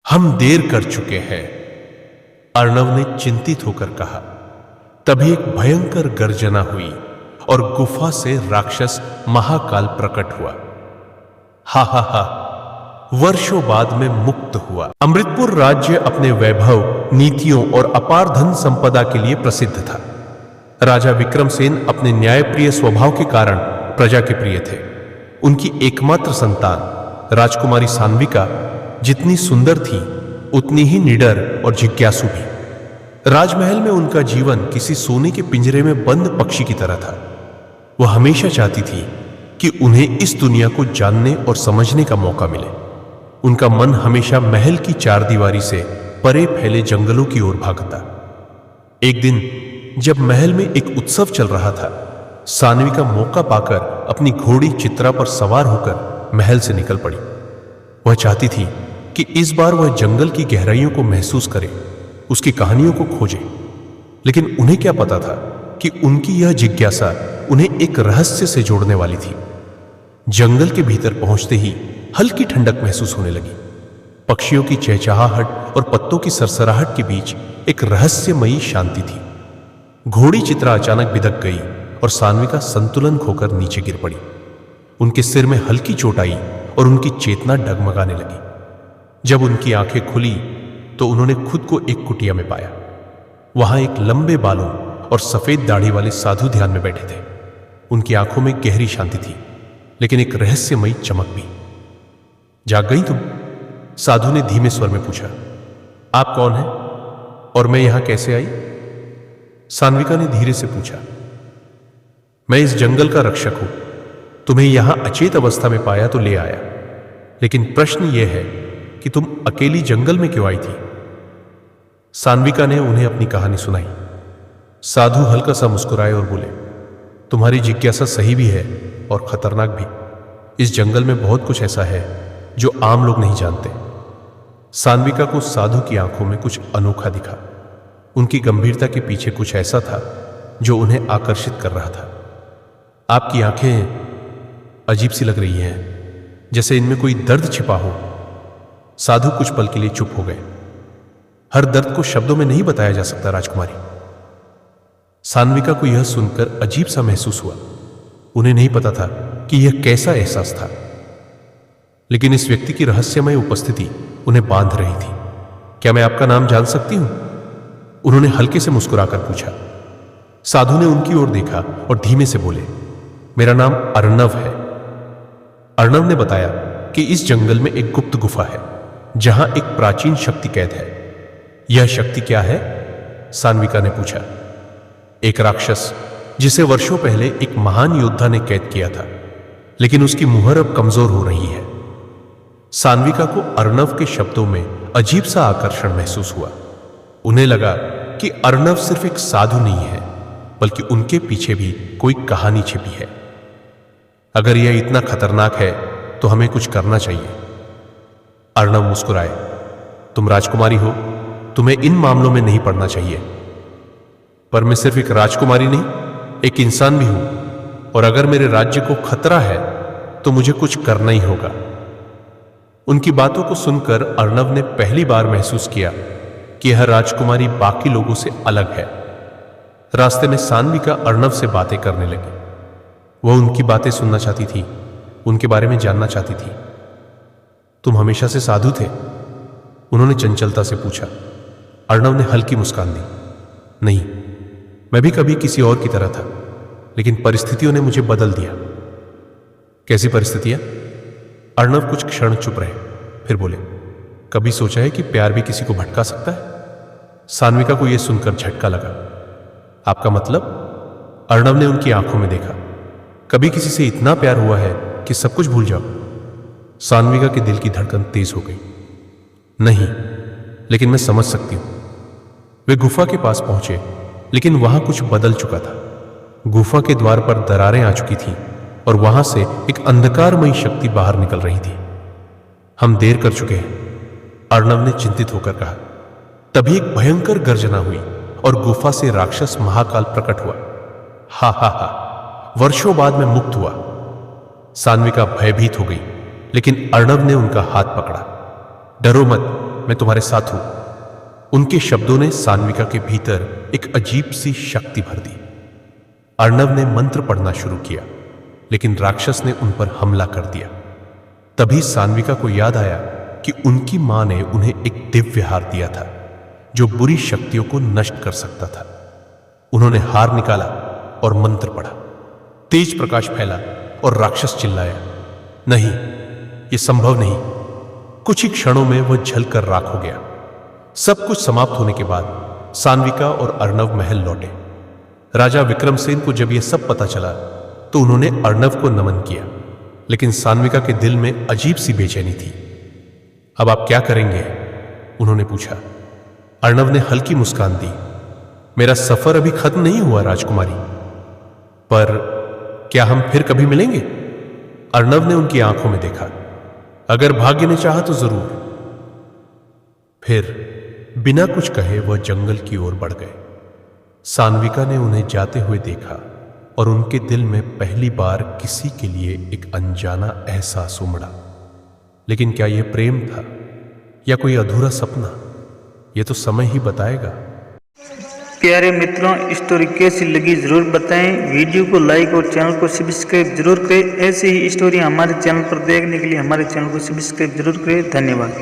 हम देर कर चुके हैं, अर्णव ने चिंतित होकर कहा। तभी एक भयंकर गर्जना हुई और गुफा से राक्षस महाकाल प्रकट हुआ। हा हा हा, वर्षों बाद में मुक्त हुआ। अमृतपुर राज्य अपने वैभव, नीतियों और अपार धन संपदा के लिए प्रसिद्ध था। राजा विक्रमसेन अपने न्यायप्रिय स्वभाव के कारण प्रजा के प्रिय थे। उनकी एकमात्र संतान राजकुमारी सान्विका जितनी सुंदर थी, उतनी ही निडर और जिज्ञासु भी। राजमहल में उनका जीवन किसी सोने के पिंजरे में बंद पक्षी की तरह था। वह हमेशा चाहती थी कि उन्हें इस दुनिया को जानने और समझने का मौका मिले। उनका मन हमेशा महल की चारदीवारी से परे फैले जंगलों की ओर भागता। एक दिन जब महल में एक उत्सव चल रहा था, सान्विका मौका पाकर अपनी घोड़ी चित्रा पर सवार होकर महल से निकल पड़ी। वह चाहती थी कि इस बार वह जंगल की गहराइयों को महसूस करे, उसकी कहानियों को खोजे। लेकिन उन्हें क्या पता था कि उनकी यह जिज्ञासा उन्हें एक रहस्य से जोड़ने वाली थी। जंगल के भीतर पहुंचते ही हल्की ठंडक महसूस होने लगी। पक्षियों की चहचहाहट और पत्तों की सरसराहट के बीच एक रहस्यमयी शांति थी। घोड़ी चित्रा अचानक बिदक गई और सान्विका संतुलन खोकर नीचे गिर पड़ी। उनके सिर में हल्की चोट आई और उनकी चेतना डगमगाने लगी। जब उनकी आंखें खुली तो उन्होंने खुद को एक कुटिया में पाया। वहां एक लंबे बालों और सफेद दाढ़ी वाले साधु ध्यान में बैठे थे। उनकी आंखों में गहरी शांति थी, लेकिन एक रहस्यमयी चमक भी। जाग गई तुम? साधु ने धीमे स्वर में पूछा। आप कौन हैं और मैं यहां कैसे आई? सान्विका ने धीरे से पूछा। मैं इस जंगल का रक्षक हूं। तुम्हें यहां अचेत अवस्था में पाया तो ले आया, लेकिन प्रश्न यह है कि तुम अकेली जंगल में क्यों आई थी? सान्विका ने उन्हें अपनी कहानी सुनाई। साधु हल्का सा मुस्कुराए और बोले, तुम्हारी जिज्ञासा सही भी है और खतरनाक भी। इस जंगल में बहुत कुछ ऐसा है जो आम लोग नहीं जानते। सान्विका को साधु की आंखों में कुछ अनोखा दिखा। उनकी गंभीरता के पीछे कुछ ऐसा था जो उन्हें आकर्षित कर रहा था। आपकी आंखें अजीब सी लग रही हैं, जैसे इनमें कोई दर्द छिपा हो। साधु कुछ पल के लिए चुप हो गए। हर दर्द को शब्दों में नहीं बताया जा सकता राजकुमारी। सान्विका को यह सुनकर अजीब सा महसूस हुआ। उन्हें नहीं पता था कि यह कैसा एहसास था, लेकिन इस व्यक्ति की रहस्यमय उपस्थिति उन्हें बांध रही थी। क्या मैं आपका नाम जान सकती हूं? उन्होंने हल्के से मुस्कुराकर पूछा। साधु ने उनकी ओर देखा और धीमे से बोले, मेरा नाम अर्णव है। अर्णव ने बताया कि इस जंगल में एक गुप्त गुफा है जहां एक प्राचीन शक्ति कैद है। यह शक्ति क्या है? सान्विका ने पूछा। एक राक्षस जिसे वर्षों पहले एक महान योद्धा ने कैद किया था, लेकिन उसकी मुहर अब कमजोर हो रही है। सान्विका को अर्णव के शब्दों में अजीब सा आकर्षण महसूस हुआ। उन्हें लगा कि अर्णव सिर्फ एक साधु नहीं है, बल्कि उनके पीछे भी कोई कहानी छिपी है। अगर यह इतना खतरनाक है तो हमें कुछ करना चाहिए। अर्णव मुस्कुराए। तुम राजकुमारी हो, तुम्हें इन मामलों में नहीं पड़ना चाहिए। पर मैं सिर्फ एक राजकुमारी नहीं, एक इंसान भी हूं, और अगर मेरे राज्य को खतरा है तो मुझे कुछ करना ही होगा। उनकी बातों को सुनकर अर्णव ने पहली बार महसूस किया कि यह राजकुमारी बाकी लोगों से अलग है। रास्ते में सान्विका अर्णव से बातें करने लगी। वह उनकी बातें सुनना चाहती थी, उनके बारे में जानना चाहती थी। तुम हमेशा से साधु थे? उन्होंने चंचलता से पूछा। अर्णव ने हल्की मुस्कान दी। नहीं, मैं भी कभी किसी और की तरह था, लेकिन परिस्थितियों ने मुझे बदल दिया। कैसी परिस्थितियां? अर्णव कुछ क्षण चुप रहे, फिर बोले, कभी सोचा है कि प्यार भी किसी को भटका सकता है? सान्विका को यह सुनकर झटका लगा। आपका मतलब? अर्णव ने उनकी आंखों में देखा। कभी किसी से इतना प्यार हुआ है कि सब कुछ भूल जाओ? सान्विका के दिल की धड़कन तेज हो गई। नहीं, लेकिन मैं समझ सकती हूं। वे गुफा के पास पहुंचे, लेकिन वहां कुछ बदल चुका था। गुफा के द्वार पर दरारें आ चुकी थीं और वहां से एक अंधकारमयी शक्ति बाहर निकल रही थी। हम देर कर चुके हैं, अर्णव ने चिंतित होकर कहा। तभी एक भयंकर गर्जना हुई और गुफा से राक्षस महाकाल प्रकट हुआ। हा हा हा, वर्षों बाद मैं मुक्त हुआ। सान्विका भयभीत हो गई, लेकिन अर्णव ने उनका हाथ पकड़ा। डरो मत, मैं तुम्हारे साथ हूं। उनके शब्दों ने सान्विका के भीतर एक अजीब सी शक्ति भर दी। अर्णव ने मंत्र पढ़ना शुरू किया, लेकिन राक्षस ने उन पर हमला कर दिया। तभी सान्विका को याद आया कि उनकी मां ने उन्हें एक दिव्य हार दिया था जो बुरी शक्तियों को नष्ट कर सकता था। उन्होंने हार निकाला और मंत्र पढ़ा। तेज प्रकाश फैला और राक्षस चिल्लाया, नहीं, यह संभव नहीं। कुछ ही क्षणों में वह जलकर राख हो गया। सब कुछ समाप्त होने के बाद सान्विका और अर्णव महल लौटे। राजा विक्रमसेन को जब यह सब पता चला तो उन्होंने अर्णव को नमन किया, लेकिन सान्विका के दिल में अजीब सी बेचैनी थी। अब आप क्या करेंगे? उन्होंने पूछा। अर्णव ने हल्की मुस्कान दी। मेरा सफर अभी खत्म नहीं हुआ राजकुमारी, पर क्या हम फिर कभी मिलेंगे? अर्णव ने उनकी आंखों में देखा। अगर भाग्य ने चाहा तो जरूर। फिर बिना कुछ कहे वह जंगल की ओर बढ़ गए। सान्विका ने उन्हें जाते हुए देखा और उनके दिल में पहली बार किसी के लिए एक अनजाना एहसास उमड़ा। लेकिन क्या यह प्रेम था या कोई अधूरा सपना? यह तो समय ही बताएगा। प्यारे मित्रों, स्टोरी कैसी लगी जरूर बताएं। वीडियो को लाइक और चैनल को सब्सक्राइब जरूर करें। ऐसी ही स्टोरी हमारे चैनल पर देखने के लिए हमारे चैनल को सब्सक्राइब जरूर करें। धन्यवाद।